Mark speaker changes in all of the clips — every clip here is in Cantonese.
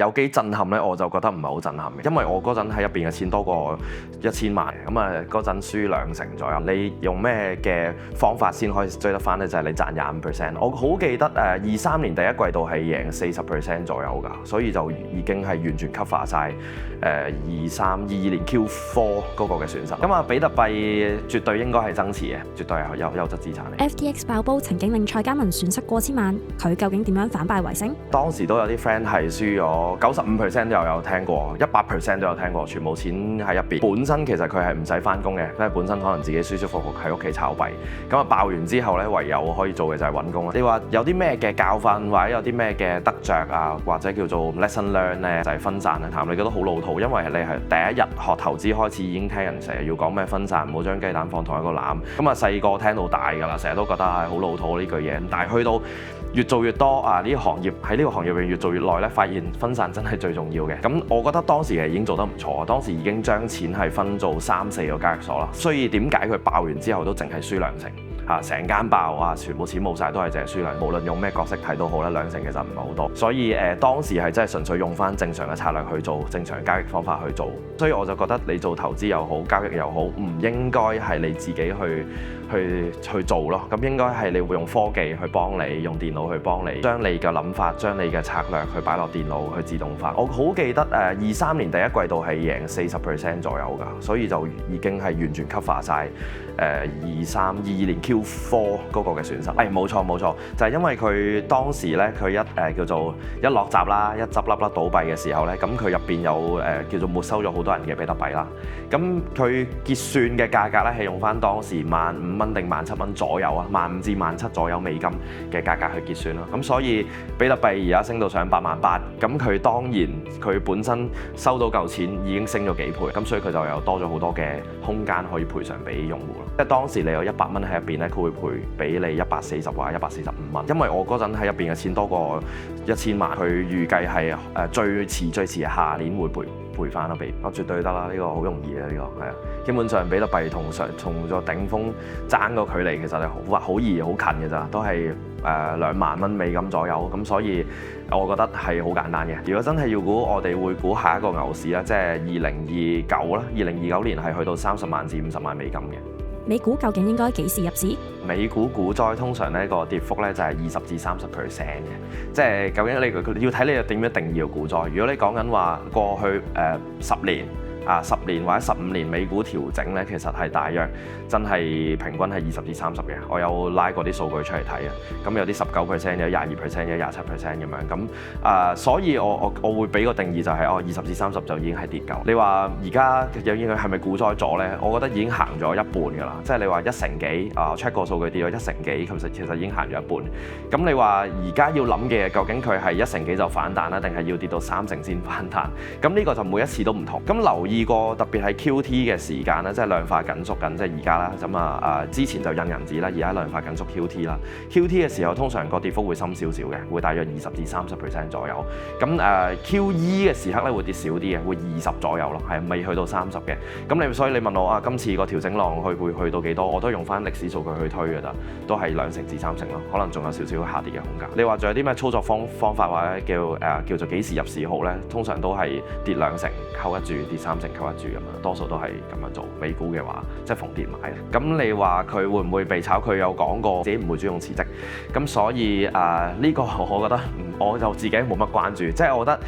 Speaker 1: 有幾震撼咧？我就覺得唔係好震撼嘅，因為我嗰陣喺入邊嘅錢多過1000萬，咁啊嗰陣輸2成左右。你用咩嘅方法先可以追得翻咧？就係你賺25%。我好記得23年第一季度係贏40% 左右㗎，所以就已經係完全 cover 晒22年 Q4 嗰個嘅損失。咁啊，比特幣絕對應該係增持嘅，絕對係優質資產嚟。
Speaker 2: FTX 爆煲曾經令蔡嘉文損失過千萬，佢究竟點樣反敗為勝？
Speaker 1: 當時都有啲 friend 係輸咗95%都有聽過，100% 都有聽過，全部錢喺入邊。本身其實佢係唔使翻工嘅，因為本身可能自己舒舒服服喺屋企炒幣。咁啊爆完之後咧，唯有可以做嘅就係揾工啦。你話有啲咩嘅教訓或者有啲咩嘅得着啊，或者叫做 lesson learn 咧，就係分散啊。談你覺得好老土，因為你係第一日學投資開始已經聽人成日要講咩分散，唔好將雞蛋放同一個籃。咁啊細個聽到大㗎啦，成日都覺得係好老土呢句嘢。但係去到越做越多啊！呢個行業喺呢個行業入邊越做越耐咧，發現分散真係最重要嘅。咁我覺得當時係已經做得唔錯，當時已經將錢係分做3-4個交易所啦。所以點解佢爆完之後都淨係輸2成？成間爆啊！全部錢冇晒，都係淨係輸2成。無論用咩角色睇都好啦，2成其實唔係好多。所以當時係真係純粹用翻正常嘅策略去做，正常交易方法去做。所以我就覺得你做投資又好，交易又好，唔應該係你自己去做咯。咁應該係你會用科技去幫你，用電腦去幫你，將你嘅諗法、將你嘅策略去擺落電腦去自動化。我好記得23年第一季度係贏40% 左右㗎，所以就已經係完全 cover 晒22年 Q4 嗰個嘅損失。冇錯，就係因為佢當時咧，佢叫做一落閘啦，一執笠啦倒閉嘅時候咧，咁佢入邊有叫做沒收咗好多人嘅比特幣啦。咁佢結算嘅價格咧係用翻當時15,000定17,000左右啊，15,000至17,000左右美金嘅價格去結算啦。咁所以比特幣而家升到上88000，咁佢當然佢本身收到嚿錢已經升咗幾倍，咁所以佢就有多咗好多嘅空間可以賠償俾用戶咯。即係當時你有100蚊喺入邊咧，佢會賠俾你140或者145蚊。因為我嗰陣喺入邊嘅錢多過1000萬，佢預計係最遲下年會賠翻啦，我絕對得啦，呢個好容易嘅，呢個係啊。基本上比特幣同個頂峰爭個距離其實係好易好近嘅咋，都係2萬蚊美金左右。咁所以我覺得係好簡單嘅。如果真係要估，我哋會估下一個牛市啦，即係2029啦，2029年係去到30萬至50萬美金嘅。
Speaker 2: 美股究竟應該幾時入市？
Speaker 1: 美股股災通常呢個跌幅咧就係20至30% 嘅，即係究竟你要睇你點樣定義個股災。如果你講緊話過去10年。10年或者15年美股調整咧，其實係大約真係平均係20至30嘅。我有拉過啲數據出嚟睇啊，咁有啲19%，有22%，有27%咁樣。咁所以我會俾個定義就係20至30就已經係跌夠。你話而家有應該係咪股災咗咧？我覺得已經行咗一半㗎啦。即係你話1成幾check 個數據跌咗1成幾，其實已經行咗一半。咁你話而家要諗嘅究竟佢係1成幾就反彈啦，定係要跌到3成先反彈？咁呢個就每一次都唔同。咁留意過特別係 QT 嘅時間咧，即係量化緊縮緊，即係而家啦。咁之前就印銀紙啦，而家量化緊縮 QT 啦。QT 嘅時候通常個跌幅會深少少嘅，會大約20至30% 左右。咁QE 嘅時刻咧會跌少啲嘅，會20左右咯，係未去到30嘅。咁所以你問我今次個調整浪會去到幾多？我都用翻歷史數據去推㗎咋，都係2成至3成咯，可能仲有少少下跌嘅空間。你話仲有啲咩操作方法或者叫做幾時入市好咧？通常都係跌2成扣一注，跌3成扣一注咁樣，多數都係咁樣做。美股嘅話，即係逢跌買。咁你話佢會唔會被炒？佢有講過自己唔會主動辭職。咁所以呢個我覺得我就自己冇乜關注。即係我覺得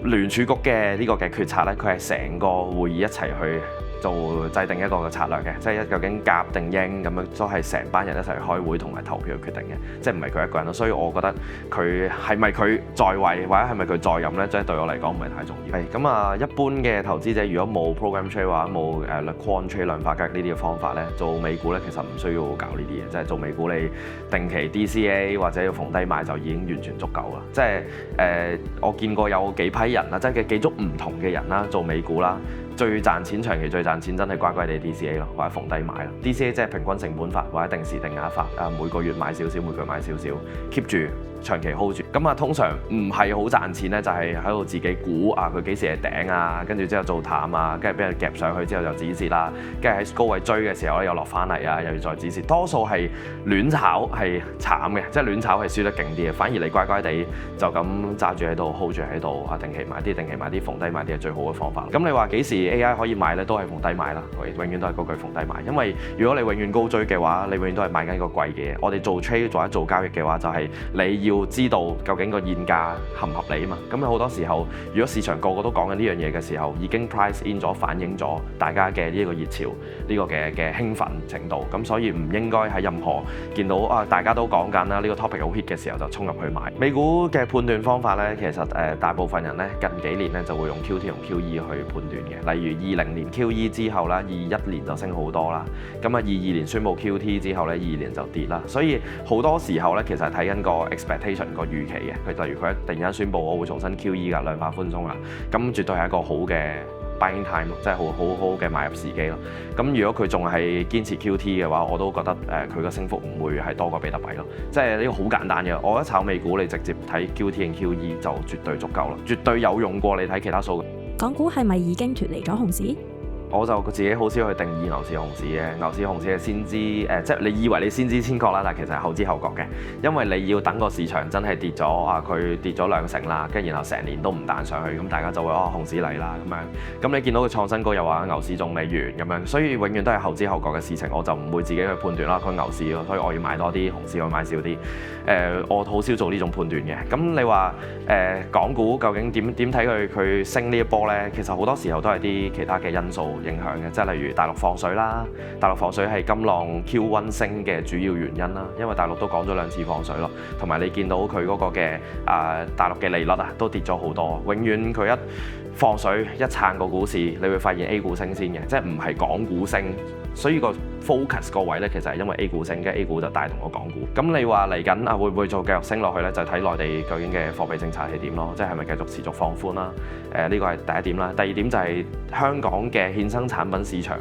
Speaker 1: 聯儲局嘅呢個嘅決策咧，佢係成個會議一齊去做制定一個嘅策略嘅，即係究竟鴿定鷹咁樣，都係成班人一齊去開會同埋投票去決定嘅，即係唔係佢一個人咯。所以我覺得佢係咪佢在位或者係咪佢在任咧，即係對我嚟講唔係太重要。係咁一般嘅投資者如果冇 program trade 或者冇quant trade 量化交易呢啲嘅方法咧，做美股咧其實唔需要搞呢啲嘢，即係做美股你定期 DCA 或者要逢低買就已經完全足夠啦。即係我見過有幾批人啦，即係幾組唔同嘅人啦，做美股啦。最賺錢長期最賺錢真係乖乖地 DCA 咯，或者逢低買咯。DCA 即係平均成本法或者定時定額法，每個月買少少，每個月買少少，keep 住長期 hold 住。咁啊，通常唔係好賺錢咧，就係喺度自己估啊佢幾時係頂啊，跟住之後做淡啊，跟住俾人夾上去之後就止蝕啦，跟住喺高位追嘅時候咧又落翻嚟啊，又要再止蝕。多數係亂炒係慘嘅，即係亂炒係輸得勁啲嘅。反而你乖乖地就咁揸住喺度 hold 住喺度啊，定期買啲，逢低買啲係最好嘅方法。咁你話幾時 AI 可以買咧？都係逢低買啦，永遠都係嗰句逢低買。因為如果你永遠高追嘅話，你永遠都係買緊個貴嘅嘢。我哋做 trade 或者做交易嘅話，就係你要知道究竟個現價合唔合理啊嘛。咁好多時候，如果市場個個都講緊呢樣嘢嘅時候，已經 price in 咗，反映咗大家嘅呢個熱潮，呢個嘅興奮程度。咁所以唔應該喺任何見到啊大家都講緊啦，呢個 topic 好 hit 嘅時候就衝入去買。美股嘅判斷方法咧，其實大部分人咧近幾年咧就會用 QT 同 QE 去判斷嘅。例如20年 QE 之後啦，21年就升好多啦。咁啊22年宣布 QT 之後咧，22年就跌啦。所以好多時候咧，其實係睇緊個 expectation 個預期嘅。佢例如佢突然間宣布我會重新 QE 㗎，量化寬鬆啦，咁絕對係一個好嘅 buying time， 即係好嘅買入時機咯。咁如果佢仲係堅持 QT 嘅話，我都覺得佢個升幅唔會係多過比特幣咯。即係呢個好簡單嘅，我覺得炒美股你直接睇 QT 同 QE 就絕對足夠啦，絕對有用過你睇其他數據。
Speaker 2: 港股係咪已經脫離咗熊市？
Speaker 1: 我就自己好少去定義牛市熊市嘅，牛市熊市係先知即係你以為你先知先覺啦，但係其實係後知後覺嘅，因為你要等個市場真係跌咗啊，佢跌咗2成啦，跟住然後成年都唔彈上去，咁大家就會熊市嚟啦咁樣。咁你見到佢創新高又話牛市仲未完咁樣，所以永遠都係後知後覺嘅事情，我就唔會自己去判斷啦。佢牛市咯，所以我要買多啲，熊市我買少啲。我好少做呢種判斷嘅。咁你話港股究竟點睇佢升呢一波咧？其實好多時候都係啲其他嘅因素影響嘅，即係例如大陸放水啦，大陸放水係今浪 Q1 升嘅主要原因啦，因為大陸都講咗2次放水咯，同埋你見到佢嗰個嘅大陸嘅利率啊都跌咗好多，永遠佢一放水一撐個股市，你會發現 A 股升先嘅，即係唔係港股升，所以個 focus 個位咧其實係因為 A 股升，跟住 A 股就帶動個港股。咁你話嚟緊會唔會做繼續升落去咧？就睇內地究竟嘅貨幣政策係點咯，即係咪繼續持續放寬啦？呢個係第一點啦。第二點就係香港嘅衍生產品市場。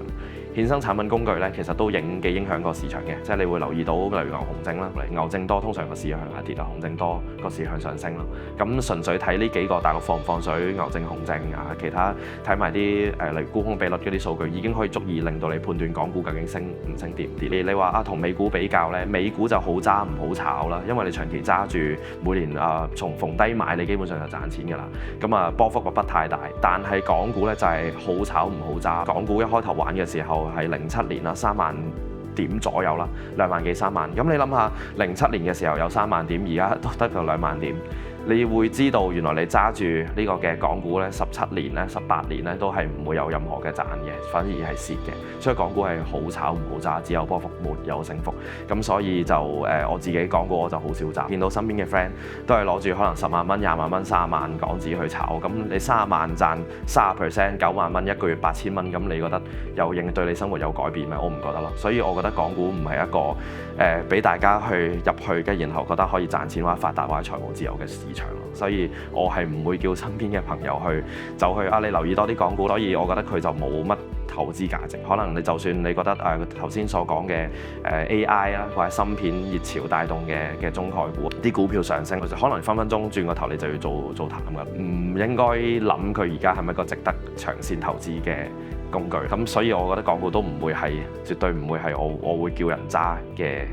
Speaker 1: 衍生產品工具咧，其實都幾影響個市場嘅，即係你會留意到，例如牛熊證啦，牛證多通常個市向下跌啊，熊證多個市向上升咯。咁純粹睇呢幾個大陸放唔放水、牛證、熊證啊，其他睇埋啲例如沽空比率嗰啲數據，已經可以足以令到你判斷港股究竟升唔升跌唔跌。你話同美股比較咧，美股就好揸唔好炒啦，因為你長期揸住，每年從逢低買，你基本上就賺錢㗎啦。咁波幅個不太大，但係港股咧就係好炒唔好揸。港股一開頭玩嘅時候，係07年啦，3萬點左右啦，2萬幾3萬。咁你諗下，07年嘅時候有3萬點，而家都得個2萬點。你會知道原來你揸住呢個嘅港股咧，17年咧、18年咧都係唔會有任何嘅賺嘅，反而係蝕嘅。所以港股係好炒唔好揸，只有波幅沒有升幅。咁所以就我自己港股我就好少揸。見到身邊嘅 friend 都係攞住可能10萬蚊、20萬蚊、30萬港紙去炒。咁你30萬賺30%、9萬蚊，一個月8000蚊，咁你覺得對你生活有改變咩？我唔覺得咯。所以我覺得港股唔係一個俾大家去入去嘅，然後覺得可以賺錢或者發達或者財務自由嘅市場咯。所以我係唔會叫身邊嘅朋友去走去你留意多啲港股。所以我覺得佢就冇乜投資價值。可能你就算你覺得頭先所講嘅AI 啊或者芯片熱潮帶動嘅中概股啲股票上升，可能分分鐘轉個頭你就要做淡㗎。唔應該諗佢而家係咪一個值得長線投資嘅工具。咁所以我覺得港股都唔會係，絕對唔會係我會叫人揸嘅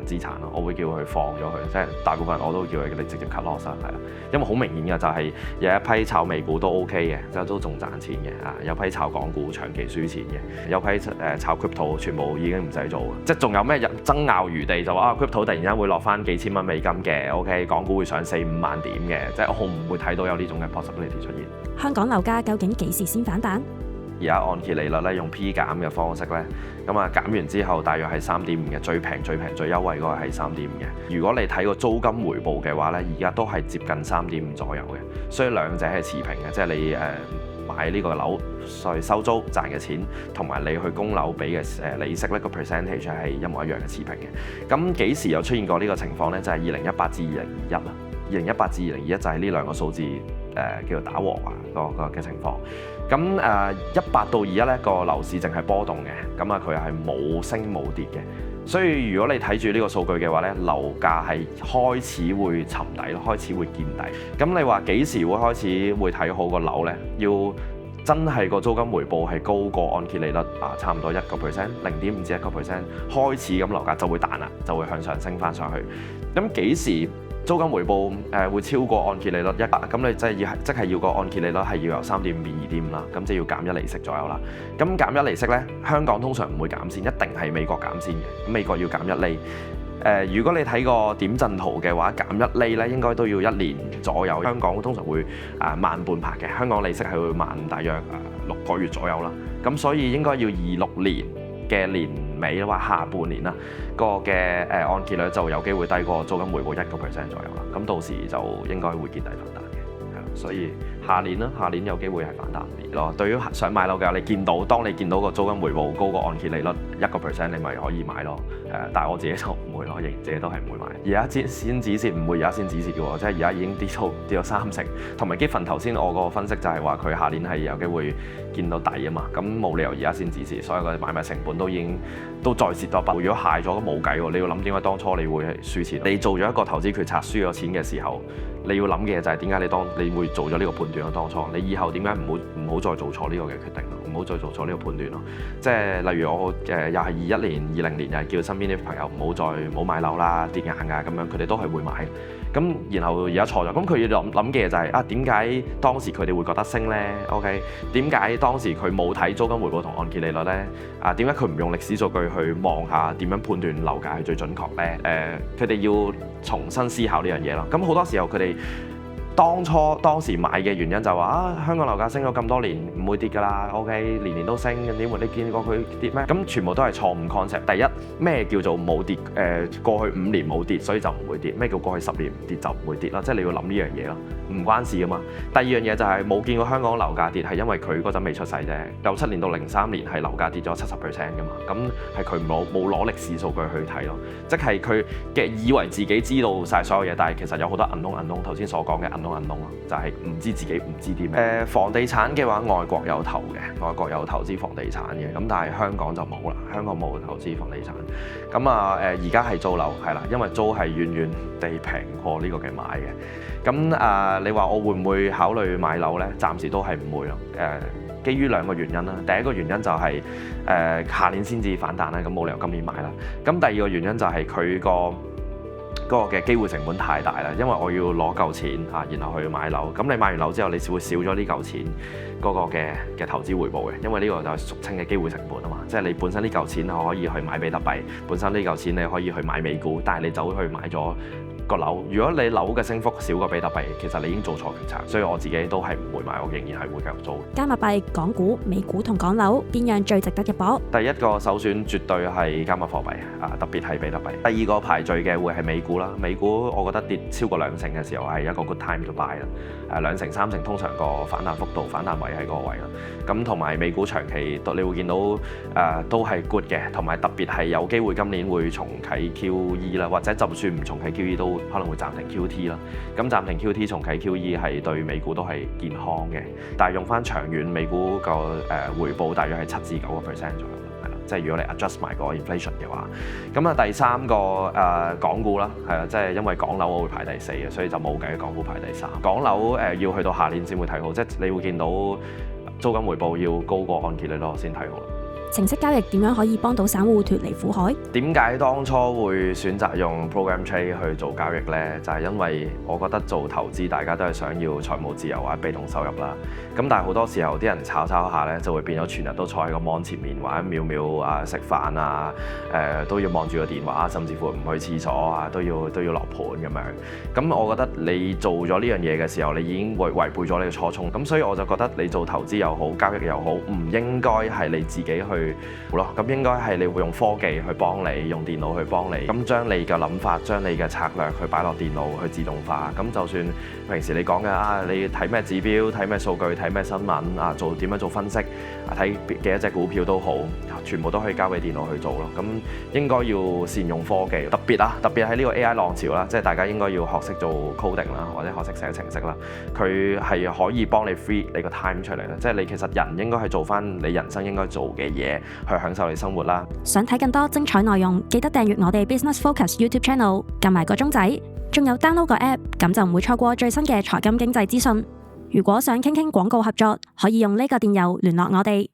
Speaker 1: 資產咯，我會叫佢放咗佢，即係大部分人我都會叫佢你直接 cut loss 啦，係啦，因為好明顯嘅就係有一批炒美股都 OK 嘅，即係都仲賺錢嘅，有批炒港股長期輸錢嘅，有批炒 crypto 全部已經唔使做嘅，即係仲有咩爭拗餘地就話crypto 突然間會落翻幾千蚊美金嘅 ，OK 港股會上4-5萬點嘅，即係我唔會睇到有呢種嘅 possibility 出現。香港樓價究竟幾時先反彈？而家按揭利率咧用 P 減嘅方式咧，咁減完之後大約係3.5嘅，最平最優惠嗰個係3.5嘅。如果你睇個租金回報嘅話咧，而家都係接近3.5左右嘅，所以兩者係持平嘅，即係你買呢個樓收租賺嘅錢，同埋你去供樓俾嘅利息咧個 percentage 係一模一樣嘅持平嘅。咁幾時有出現過呢個情況咧？就係2018至2021啦。2018至2021就係呢兩個數字叫做打和個嘅情況。咁18到21咧個樓市淨係波動嘅，咁佢係冇升冇跌嘅。所以如果你睇住呢個數據嘅話咧，樓價係開始會沉底咯，開始會見底。咁你話幾時會開始會睇好個樓咧？要真係個租金回報係高過按揭利率差唔多1%、0.5%至1%，開始咁樓價就會彈啦，就會向上升翻上去。咁幾時租金回報會超過按揭利率1%？咁你即係要個按揭利率係要由3.5變2.5啦，咁即係要減1厘息左右啦。咁減1厘息咧，香港通常唔會減先，一定係美國減先嘅。咁美國要減1厘。如果你睇個點陣圖嘅話，減1厘咧應該都要1年左右。香港通常會慢半拍嘅，香港利息係會慢大約6個月左右啦。咁所以應該要26年嘅年尾或下半年啦，個嘅按揭率就有機會低過租金回報1%左右啦。咁到時就應該會見底反彈嘅，係啦。所以下年有機會係反彈啲咯。對於想買樓嘅，當你見到個租金回報高過按揭利率1%，你咪可以買咯。但係我自己就唔會咯，自己都係唔會買。而家先止蝕唔會而家先止蝕嘅喎，即係而家已經跌到30%。同埋Giffen頭先我個分析就係話佢下年係有機會見到底啊嘛，咁冇理由而家先止蝕，所有嘅買賣成本都再蝕多一筆。如果蝕咗都冇計喎，你要諗點解當初你會輸錢？你做咗一個投資決策輸咗錢嘅時候，你要諗嘅就係點解你會做咗呢個判斷咯？當初你以後點解唔好再做錯呢個嘅決定咯？唔好再做錯呢個判斷咯。即係例如我又係21年、20年又係叫身邊啲朋友唔好買樓啦，跌硬㗎咁樣，佢哋都係會買。咁然後而家錯咗，咁佢要諗嘅就係點解當時佢哋會覺得升呢 ？OK， 點解當時佢冇睇租金回報同按揭利率呢？點解佢唔用歷史數據去望下點樣判斷樓價係最準確呢？佢哋要重新思考呢樣嘢咯。咁好多時候佢哋當時買嘅原因就話香港樓價升咗咁多年唔會跌㗎啦 ，OK， 年年都升，點會你見過佢跌咩？咁全部都係錯誤 concept。第一，咩叫做冇跌？過去5年冇跌，所以就唔會跌。咩叫過去10年唔跌就唔會跌啦？即係你要諗呢樣嘢咯，唔關事㗎嘛。第二樣嘢就係冇見過香港樓價跌，係因為佢嗰陣未出世啫。97年到03年係樓價跌咗70% 㗎嘛，咁係佢冇攞歷史數據去睇咯，即係佢嘅以為自己知道晒所有嘢，但係其實有好多unknown，頭先所講嘅unknown咯，就係唔知自己唔知啲咩。房地產嘅話，外國有投嘅，外國有投資房地產嘅，咁但係香港就冇啦，香港冇投資房地產。咁而家係租樓係啦，因為租係遠遠地平過呢個嘅買嘅。咁你話我會唔會考慮買樓呢？暫時都係唔會咯。基於2個原因啦，第一個原因就係下年先至反彈啦，咁冇理由今年買啦。咁第二個原因就係佢嗰個嘅機會成本太大啦，因為我要攞夠錢然後去買樓。咁你買完樓之後，你會少咗呢嚿錢嗰個嘅投資回報嘅，因為呢個就係俗稱嘅機會成本啊嘛。即係你本身呢嚿錢可以去買比特幣，本身呢嚿錢你可以去買美股，但係你走去買咗個樓。如果你樓嘅升幅少過比特幣，其實你已經做錯決策，所以我自己都係唔會買，我仍然係會繼續租。
Speaker 2: 加密幣、港股、美股同港樓邊樣最值得入波？第
Speaker 1: 一個首選絕對係加密貨幣特別係比特幣。第二個排序嘅會係美股啦。美股我覺得跌超過2成嘅時候係一個 good time to buy 啦。2成3成通常個反彈幅度、反彈位喺嗰個位啦。咁同埋美股長期你會見到都係 good 嘅，同埋特別係有機會今年會重啟 QE 啦，或者就算唔重啟 QE 都可能會暫停 QT 啦。咁暫停 QT 重啟 QE 係對美股都係健康嘅，但係用翻長遠美股個回報大約係7至9%左右。即係如果你 adjust 埋個 inflation 嘅話，咁第三個港股啦，係啦，即係因為港樓我會排第4嘅，所以就冇計港股排第3。港樓要去到下年先會睇好，即係你會見到租金回報要高過按揭率咯，先睇好。
Speaker 2: 程式交易點樣可以幫到散戶脫離苦海？點
Speaker 1: 解當初會選擇用 program trade 去做交易呢？就係因為我覺得做投資大家都係想要財務自由或者被動收入啦。咁但係好多時候啲人炒下呢，就會變咗全日都坐喺個 mon 前面，或者秒秒食飯都要望住個電話，甚至乎唔去廁所都要落盤咁樣。咁我覺得你做咗呢樣嘢嘅時候，你已經違背咗你嘅初衷。咁所以我就覺得你做投資又好，交易又好，唔應該係你自己去咯，咁應該係你會用科技去幫你，用電腦去幫你，咁將你嘅諗法、將你嘅策略去擺落電腦去自動化。咁就算平時你講嘅你睇咩指標、睇咩數據、睇咩新聞點樣做分析睇幾多隻股票都好，全部都可以交俾電腦去做咯。咁應該要善用科技，特別喺呢個 AI 浪潮啦，即係大家應該要學識做 coding 啦，或者學識寫程式啦。佢係可以幫你 free 你個 time 出嚟啦，即係你其實人應該係做翻你人生應該做嘅嘢。嘢去享受你生活啦。
Speaker 2: 想睇更多精彩內容，記得訂閱我哋 Business Focus YouTube Channel， 撳埋個鐘仔，仲有 download 個 app， 咁就唔會錯過最新嘅財金經濟資訊。如果想傾廣告合作，可以用呢個電郵聯絡我哋。